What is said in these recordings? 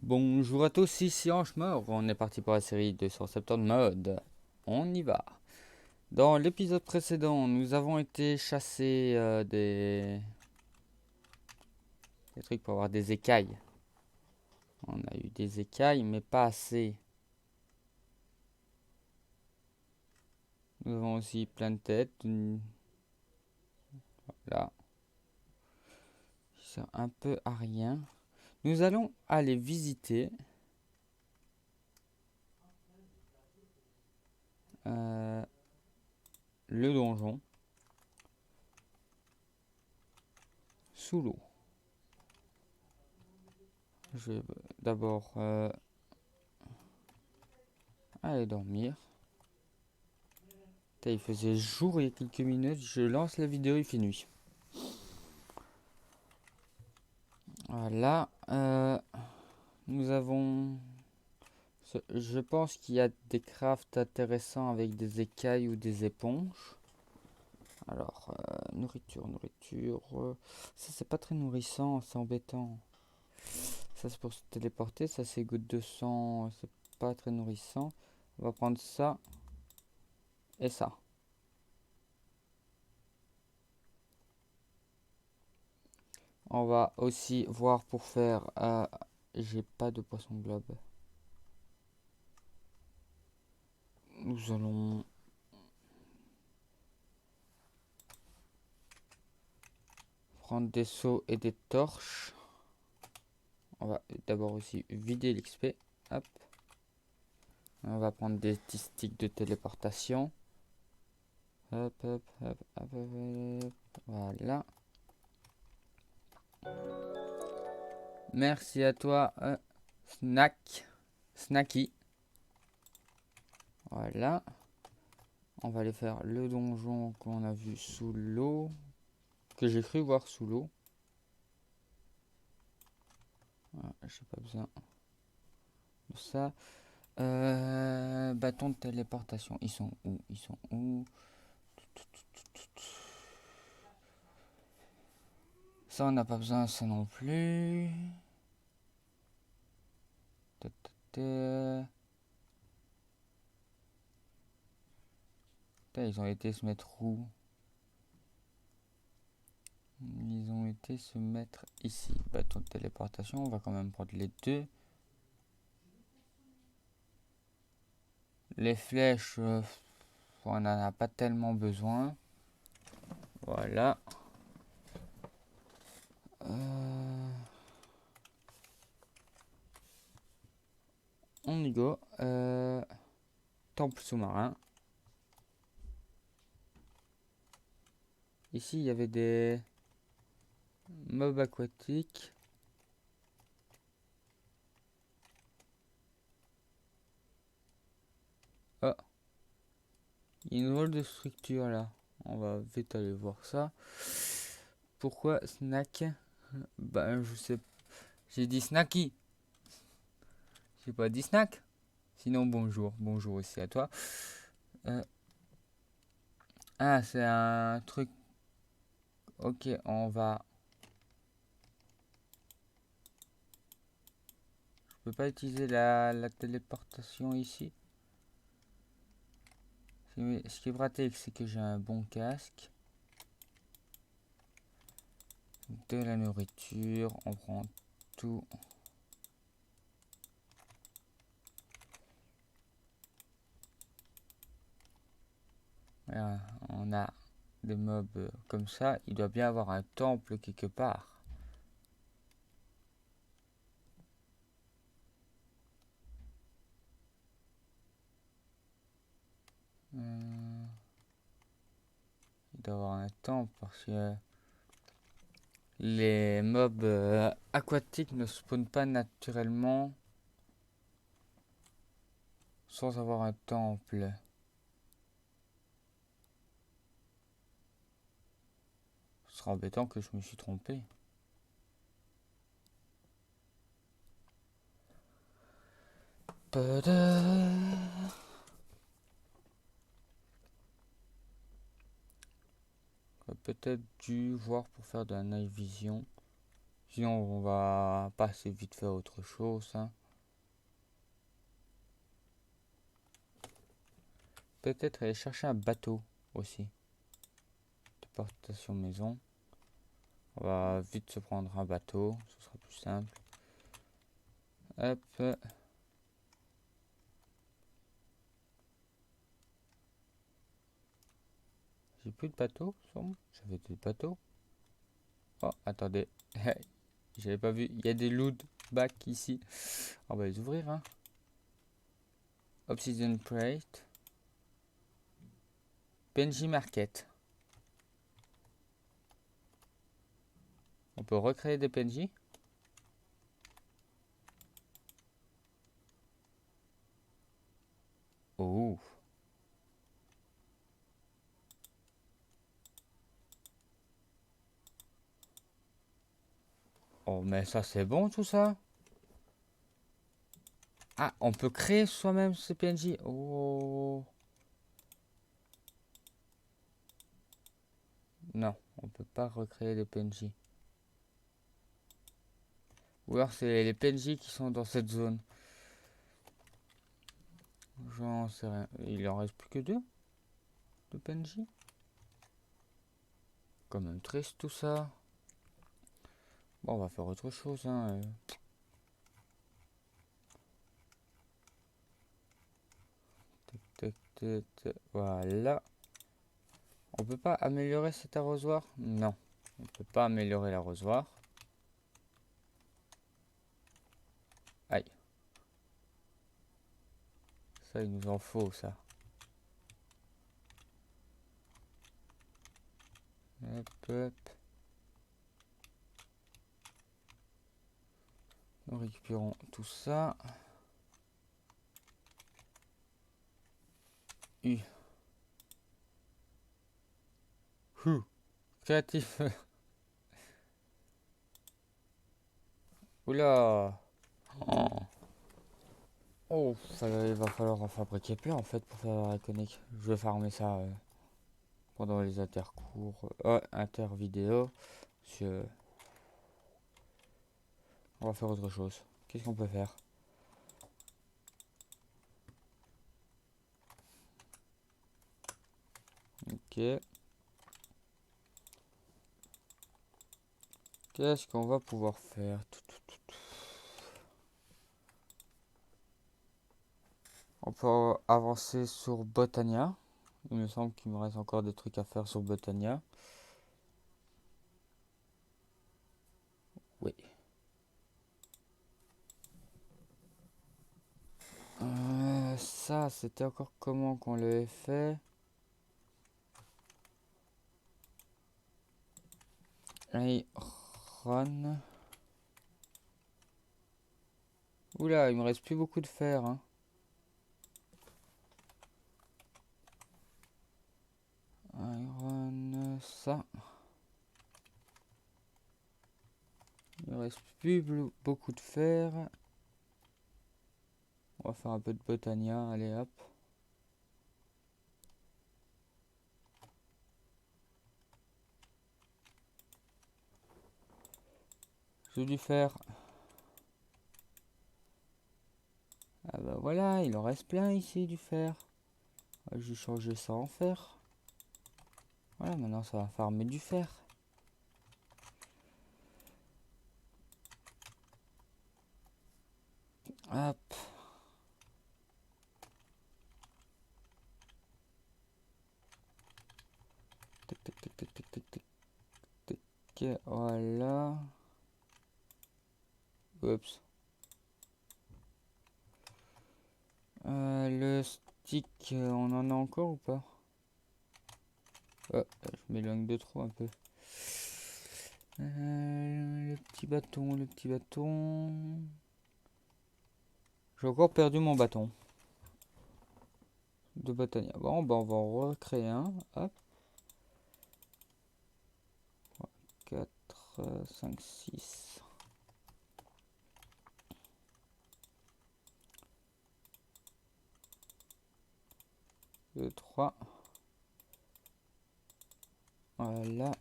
Bonjour à tous, ici Ange-Mort. On est parti pour la série 270 mode. On y va. Dans l'épisode précédent, nous avons été chasser des trucs pour avoir des écailles. On a eu des écailles, mais pas assez. Nous avons aussi plein de têtes. Là. Qui sert un peu à rien. Nous allons aller visiter le donjon sous l'eau. Je vais d'abord aller dormir. Il faisait jour il y a quelques minutes, je lance la vidéo, il fait nuit. Voilà, nous avons... Je pense qu'il y a des crafts intéressants avec des écailles ou des éponges. Alors, nourriture. Ça c'est pas très nourrissant, c'est embêtant. Ça c'est pour se téléporter, ça c'est goutte de sang, c'est pas très nourrissant. On va prendre ça et ça. On va aussi voir pour faire... j'ai pas de poisson globe. Nous allons... prendre des seaux et des torches. On va d'abord aussi vider l'XP. Hop. On va prendre des petits sticks de téléportation. Hop, hop, hop, hop, hop. Voilà. Merci à toi, Snacky. Voilà. On va aller faire le donjon qu'on a vu sous l'eau. Que j'ai cru voir sous l'eau. Voilà, j'ai pas besoin de ça. Bâton de téléportation. Ils sont où? Ils sont où? Ça, on n'a pas besoin, ça non plus. Ils ont été se mettre où? Ils ont été se mettre ici. Bâton de téléportation, on va quand même prendre les deux. Les flèches, on n'en a pas tellement besoin. Voilà. On y go. Temple sous-marin. Ici, il y avait des mobs aquatiques. Oh. Il y a une drôle de structure là. On va vite aller voir ça. Pourquoi snack? Ben, je sais. J'ai dit snacky. J'ai pas dit snack. Sinon, bonjour. Bonjour aussi à toi. Ah, c'est un truc. Ok, on va. Je peux pas utiliser la téléportation ici. Ce qui est pratique, c'est que j'ai un bon casque. De la nourriture, on prend tout. Voilà, on a des mobs comme ça. Il doit bien avoir un temple quelque part. Il doit avoir un temple parce que les mobs aquatiques ne spawnent pas naturellement sans avoir un temple. Ce sera embêtant que je me suis trompé. J'aurais peut-être dû voir pour faire de la night vision. Sinon, on va passer vite fait à autre chose, hein. Peut-être aller chercher un bateau aussi. Déportation maison. On va vite se prendre un bateau, ce sera plus simple. Hop. J'ai plus de bateau, j'avais des bateaux. Oh, attendez. J'avais pas vu. Il y a des loot back ici. On va les ouvrir, hein. Obsidian Plate. PNJ Market. On peut recréer des PNJ. Oh. Oh, mais ça c'est bon tout ça. Ah, on peut créer soi-même ces PNJ. Oh. Non, on peut pas recréer des PNJ. Ou alors c'est les PNJ qui sont dans cette zone. J'en sais rien. Il en reste plus que deux de PNJ. Quand même triste tout ça. Bon, on va faire autre chose, hein. Tac, tac, tac. Voilà. On peut pas améliorer cet arrosoir? Non. On peut pas améliorer l'arrosoir. Aïe. Ça, il nous en faut, ça. Hop, hop. Nous récupérons tout ça. U. Créatif. Oula. Oh, ça, il va falloir en fabriquer plein en fait pour faire la iconique. Je vais farmer ça pendant les intercours, inter-vidéo. On va faire autre chose. Qu'est-ce qu'on peut faire? Ok. Qu'est-ce qu'on va pouvoir faire? On peut avancer sur Botania. Il me semble qu'il me reste encore des trucs à faire sur Botania. Oui. Ça, c'était encore comment qu'on l'avait fait? Iron. Oula, il me reste plus beaucoup de fer, hein. Iron, ça. Il me reste plus beaucoup de fer. On va faire un peu de Botania, allez hop. J'ai du fer. Ah bah voilà, il en reste plein ici du fer. Je vais changer ça en fer. Voilà, maintenant ça va farmer du fer. Hop. Tac, tac, tac, tac, tac, tac, tac, tac. Voilà. Oups. Le stick, on en a encore ou pas? Oh, je m'éloigne de trop un peu. Le petit bâton, le petit bâton. J'ai encore perdu mon bâton de Botania. Bon, bah on va en recréer un. Hop. 4, 5, 6. Deux, 3. Voilà.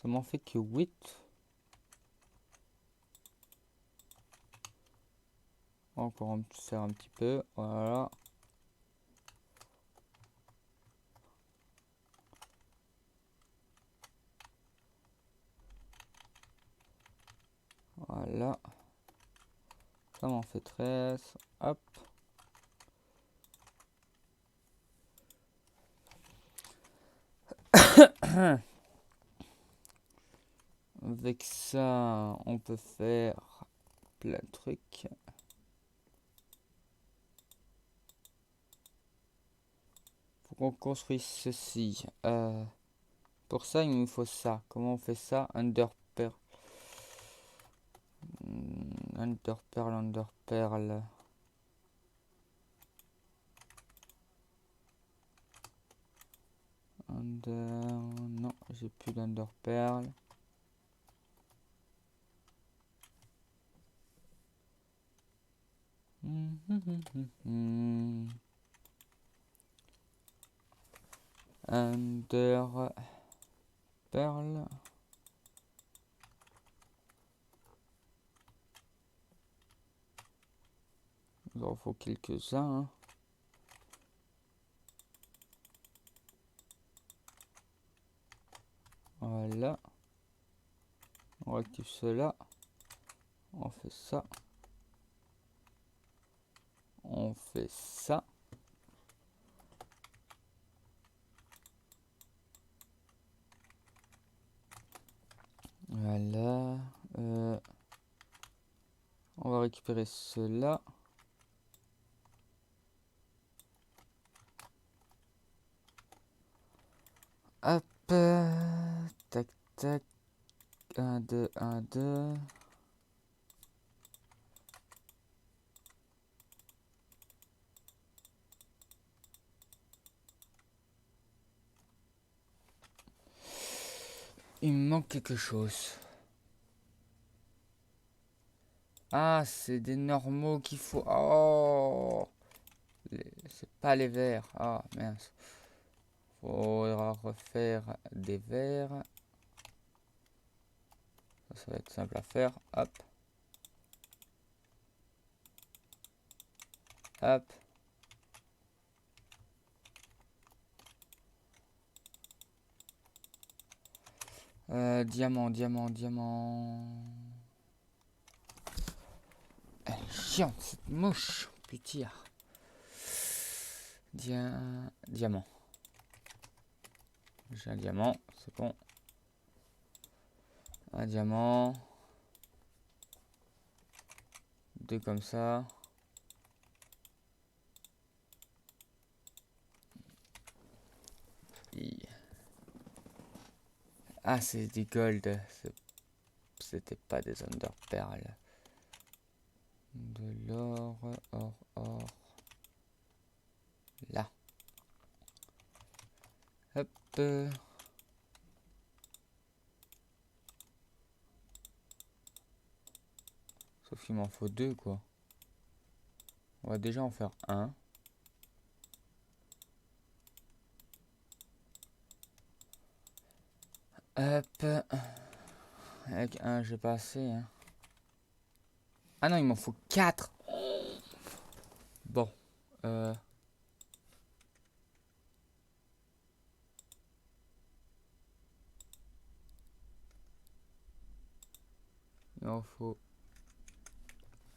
Ça m'en fait que 8. Encore en faire un petit peu. Voilà. Voilà. Ça m'en fait 13. Hop. Avec ça, on peut faire plein de trucs. Faut qu'on construise ceci. Pour ça, il nous faut ça. Comment on fait ça? Underpearl. Underpearl, underpearl. Non, j'ai plus d'underpearl. Underpearl. Il en faut quelques-uns. Hein. Voilà. On active cela. On fait ça. On fait ça. Voilà. On va récupérer cela. Hop. Tac, tac. 1, 2, 1, 2. Il me manque quelque chose. Ah, c'est des normaux qu'il faut. Oh, c'est pas les verts. Ah, mince. Faudra refaire des verts. Ça va être simple à faire. Hop. Hop. Diamant, diamant, diamant. Elle est chiante, cette mouche. Putain. Diamant. J'ai un diamant, c'est bon. Un diamant. 2 comme ça. Ah, c'est des gold. C'était pas des underpearl. De l'or, or, or. Là. Hop. Sauf qu'il m'en faut 2, quoi. On va déjà en faire un. Hop. Avec un, j'ai pas assez. Hein. Ah non, il m'en faut 4. Bon. Il en faut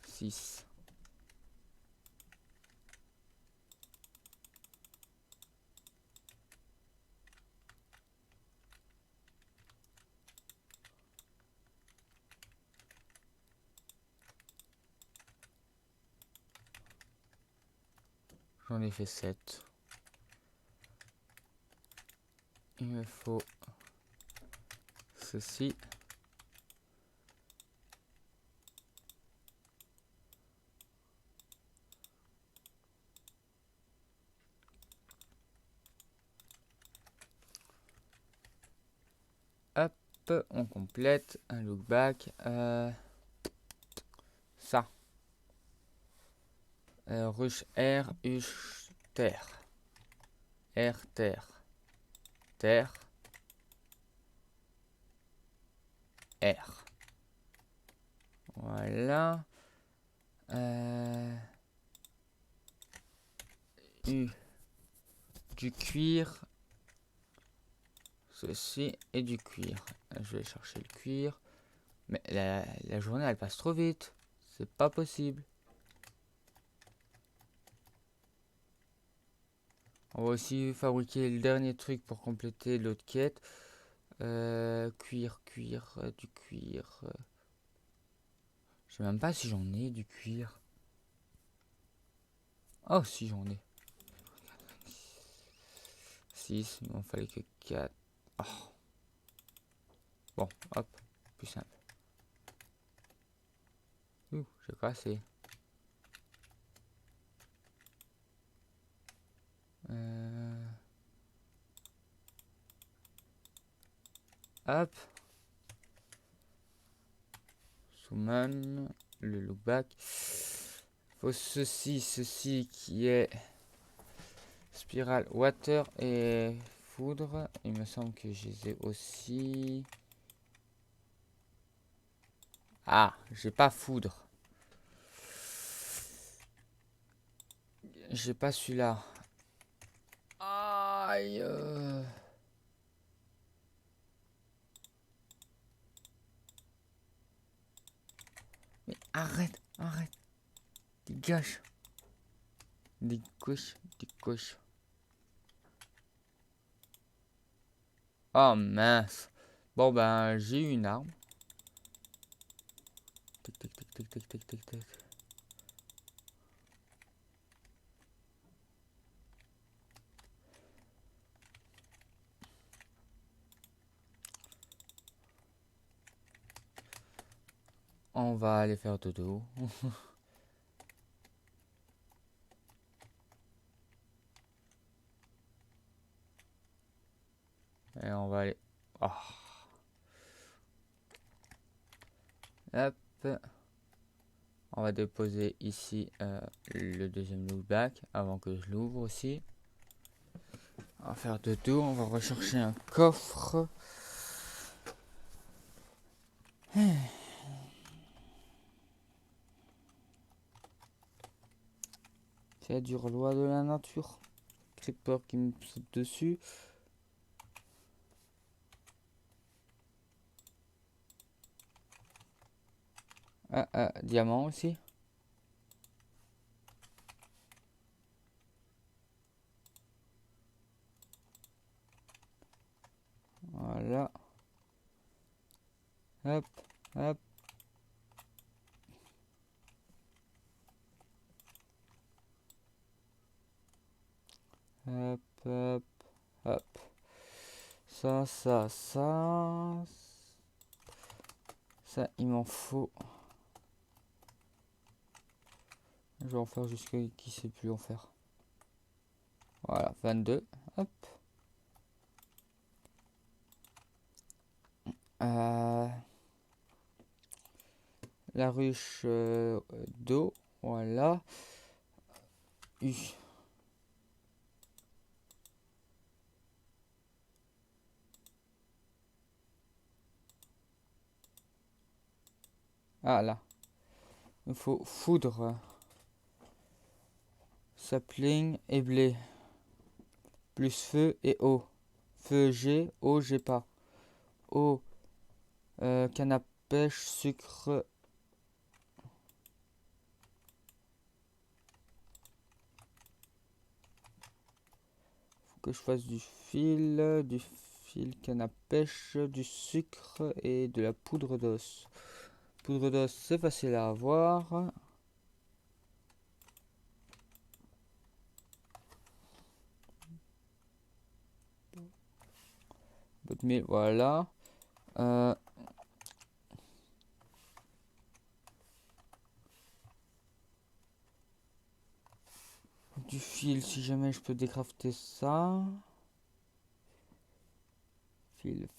6. J'en ai fait 7. Il me faut ceci. Hop, on complète un look back. Ça. Rush R, Hush terre. R terre. Terre. R. Voilà. U. Du cuir. Ceci et du cuir. Je vais chercher le cuir. Mais la journée, elle passe trop vite. C'est pas possible. On va aussi fabriquer le dernier truc pour compléter l'autre quête. Cuir, du cuir. Je sais même pas si j'en ai du cuir. Oh, si j'en ai. 6, il m'en fallait que 4. Oh. Bon, hop, plus simple. Ouh, j'ai cassé. Hop. Summon, le lookback. Faut ceci qui est spirale water et foudre. Il me semble que je les ai aussi. Ah, j'ai pas foudre. J'ai pas celui-là. Aïe. Mais arrête. Dégage. Dégage. Oh mince. Bon ben, j'ai une arme. Tac. On va aller faire dodo. Et on va aller... Oh. Hop. On va déposer ici le deuxième lookback avant que je l'ouvre aussi. On va faire dodo. On va rechercher un coffre. C'est la dure loi de la nature. Creeper qui me saute dessus. Diamant aussi. Voilà. Hop. Ça. Ça, il m'en faut. Je vais en faire jusqu'à qui sait plus en faire. Voilà, 22. Hop. La ruche d'eau. Voilà. Ah là. Il faut foudre. Sapling et blé. Plus feu et eau. Feu j'ai, eau j'ai pas. Eau, canne à pêche, sucre. Faut que je fasse du fil canne à pêche, du sucre et de la poudre d'os. Poudre d'os, c'est facile à avoir. Mais voilà. Du fil, si jamais je peux décrafter ça. Fil.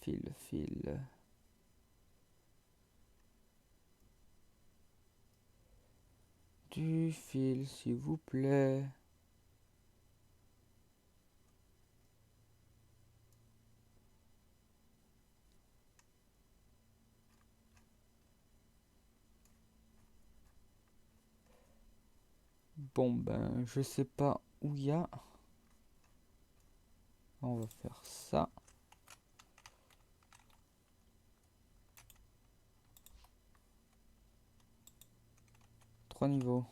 Du fil, s'il vous plaît. Bon ben, je sais pas où il y a. On va faire ça. Trois niveaux.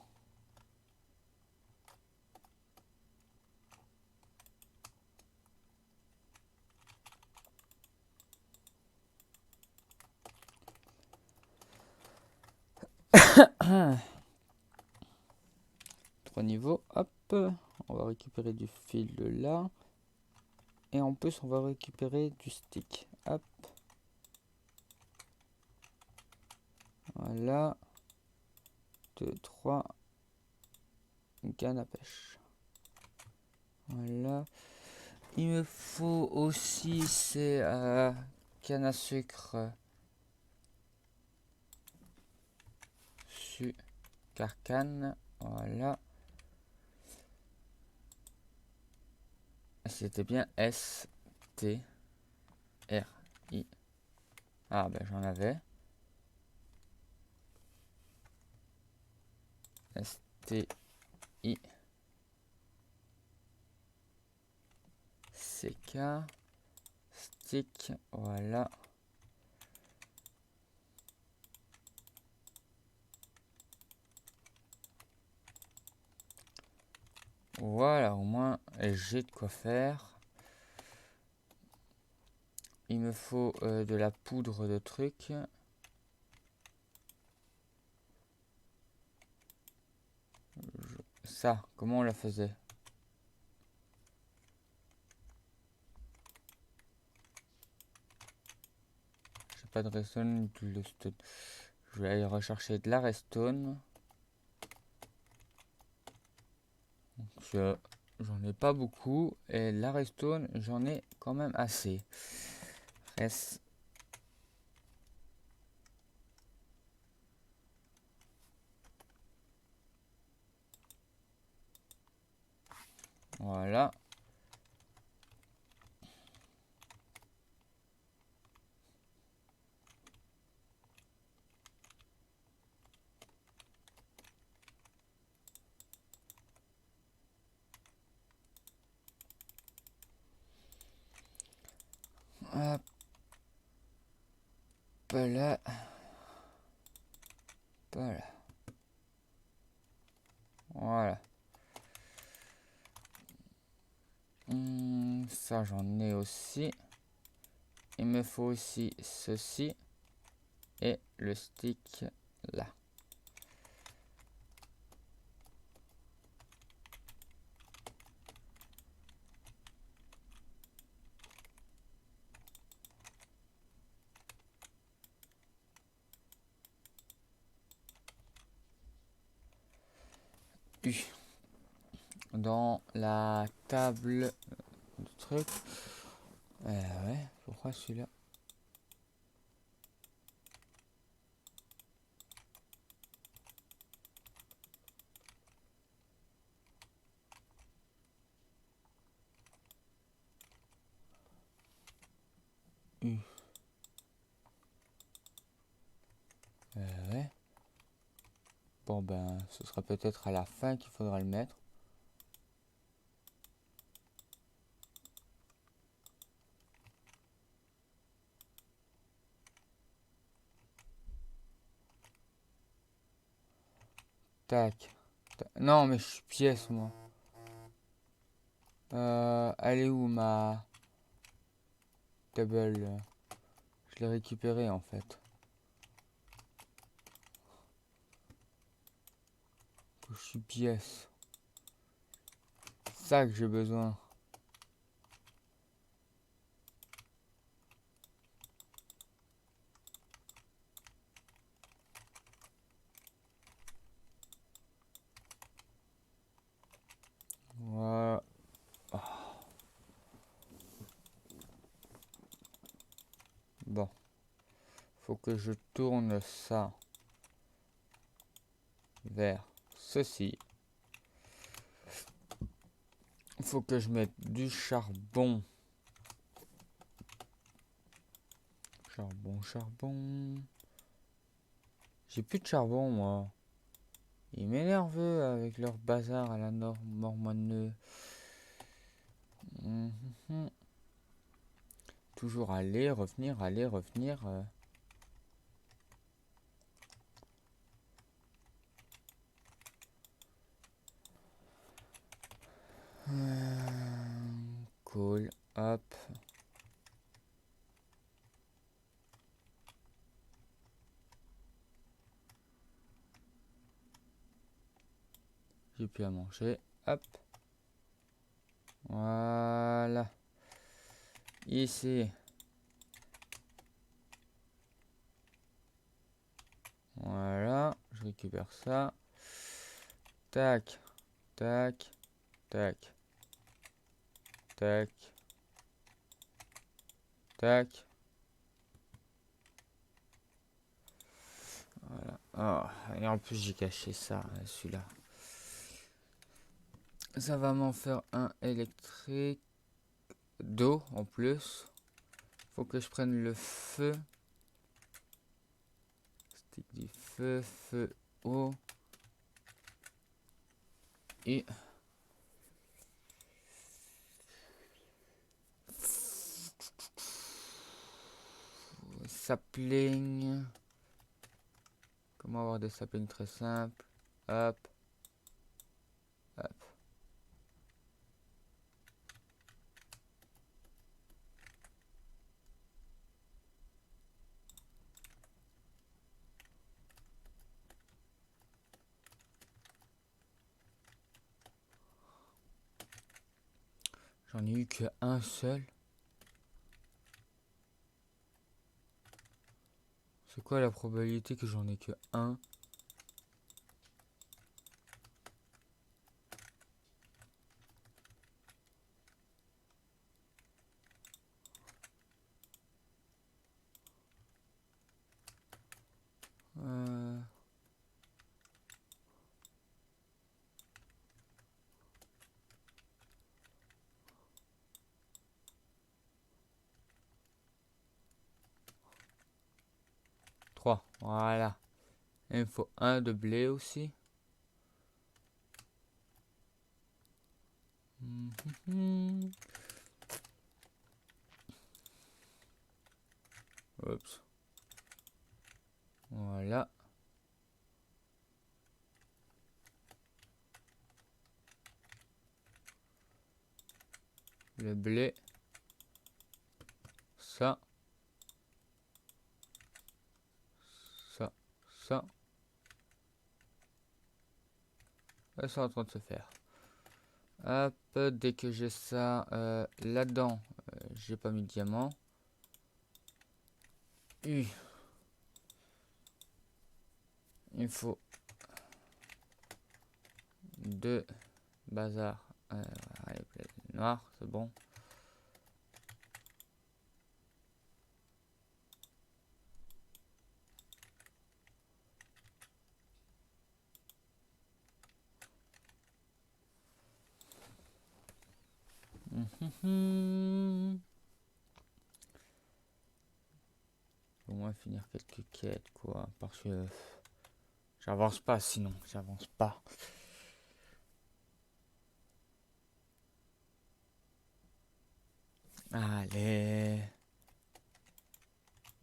Trois niveaux, hop. On va récupérer du fil de là. Et en plus, on va récupérer du stick. Hop. Voilà. 2, 3. Une canne à pêche. Voilà. Il me faut aussi ces canne à sucre. Sucre canne. Voilà. C'était bien S-T-R-I. Ah ben j'en avais. S-T-I. C-K. Stick. Voilà. Voilà, au moins j'ai de quoi faire. Il me faut de la poudre de trucs. Ça, comment on la faisait? J'ai pas de redstone, je vais aller rechercher de la redstone. J'en ai pas beaucoup et la redstone j'en ai quand même assez. Reste. Voilà. Hop là. Voilà. Voilà. Ça j'en ai aussi. Il me faut aussi ceci et le stick là. Dans la table de truc. Ouais, pourquoi celui-là? Ouais. Bon ben, ce sera peut-être à la fin qu'il faudra le mettre. Tac. Non, mais je suis pièce, moi. Elle est où ma table? Je l'ai récupérée en fait. Je suis pièce. C'est ça que j'ai besoin. Voilà. Bon. Faut que je tourne ça vers ceci. Faut que je mette du charbon. Charbon. J'ai plus de charbon, moi. Ils m'énervent avec leur bazar à la norme mormoneux. Mhm. Toujours aller, revenir, aller, revenir. Cool, hop. J'ai plus à manger. Hop. Voilà. Ici. Voilà. Je récupère ça. Tac. Tac. Tac. Tac. Tac. Voilà. Oh, et en plus j'ai caché ça, celui-là. Ça va m'en faire un électrique d'eau en plus. Faut que je prenne le feu. Stick du feu, feu, eau. Et sapling. Comment avoir des saplings très simples? Hop. Hop. J'en ai eu que un seul. C'est quoi la probabilité que j'en ai que un? Euh... 3. Voilà. Il me faut un de blé aussi. Oups. Voilà. Le blé. Ça. Ça. Ça. Et c'est en train de se faire. Hop, dès que j'ai ça là-dedans, j'ai pas mis de diamant. Il faut deux bazar. Allez, noir, c'est bon. Au moins finir quelques quêtes, quoi. Parce que j'avance pas sinon, j'avance pas. Allez.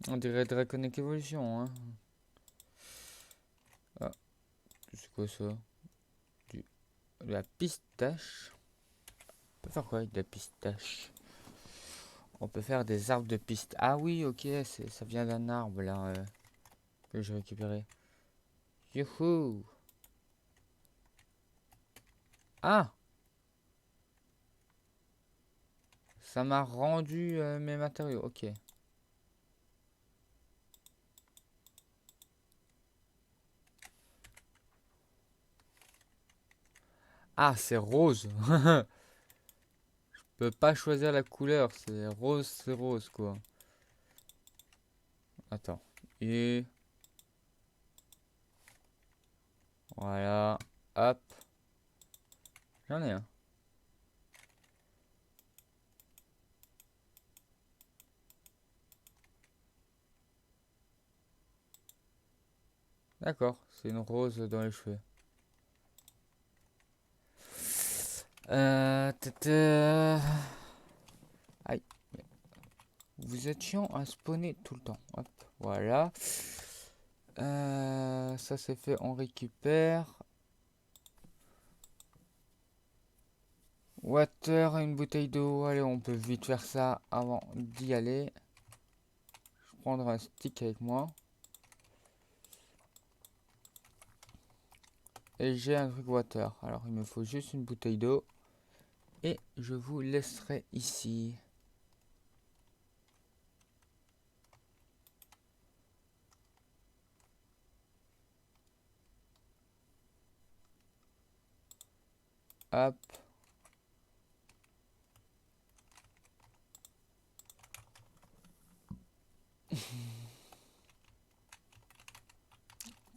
On dirait Draconic Evolution, hein. Ah, c'est quoi ça? De la pistache. On peut faire quoi avec de la pistache? On peut faire des arbres de piste. Ah oui, ok, ça vient d'un arbre là que j'ai récupéré. Youhou! Ah! Ça m'a rendu mes matériaux, ok. Ah, c'est rose! Je peux pas choisir la couleur, c'est rose quoi. Attends. Et voilà. Hop. J'en ai un. D'accord, c'est une rose dans les cheveux. Aïe, vous êtes chiant à spawner tout le temps. Hop, voilà. Ça c'est fait, on récupère. Water, une bouteille d'eau. Allez, on peut vite faire ça avant d'y aller. Je prendrai un stick avec moi. Et j'ai un truc water. Alors, il me faut juste une bouteille d'eau. Et je vous laisserai ici. Hop.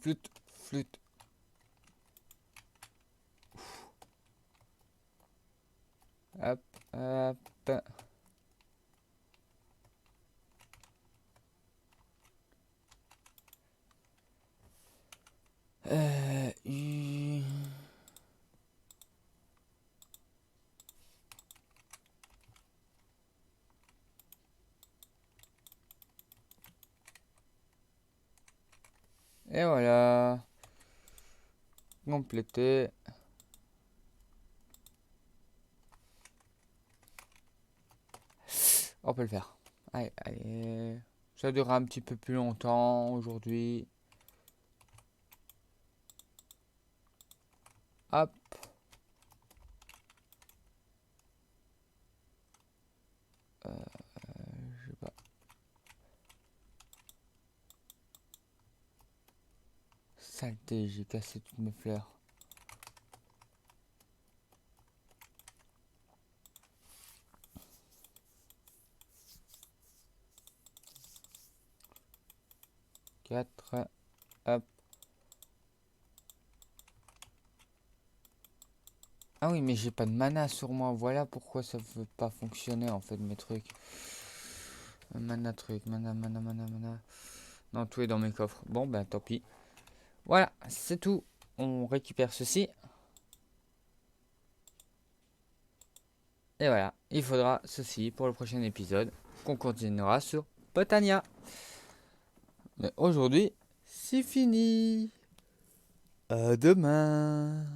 Flûte, flûte. Hop, hop. Euh, u- Et voilà. Complété. On peut le faire. Allez, allez. Ça durera un petit peu plus longtemps aujourd'hui. Hop. Je sais pas. Saleté, j'ai cassé toutes mes fleurs. Quatre. Hop. Ah oui, mais j'ai pas de mana sur moi. Voilà pourquoi ça veut pas fonctionner en fait mes trucs. Mana truc, mana. Non, tout est dans mes coffres. Bon, ben tant pis. Voilà, c'est tout. On récupère ceci. Et voilà, il faudra ceci pour le prochain épisode. Qu'on continuera sur Botania. Mais aujourd'hui, c'est fini. À demain.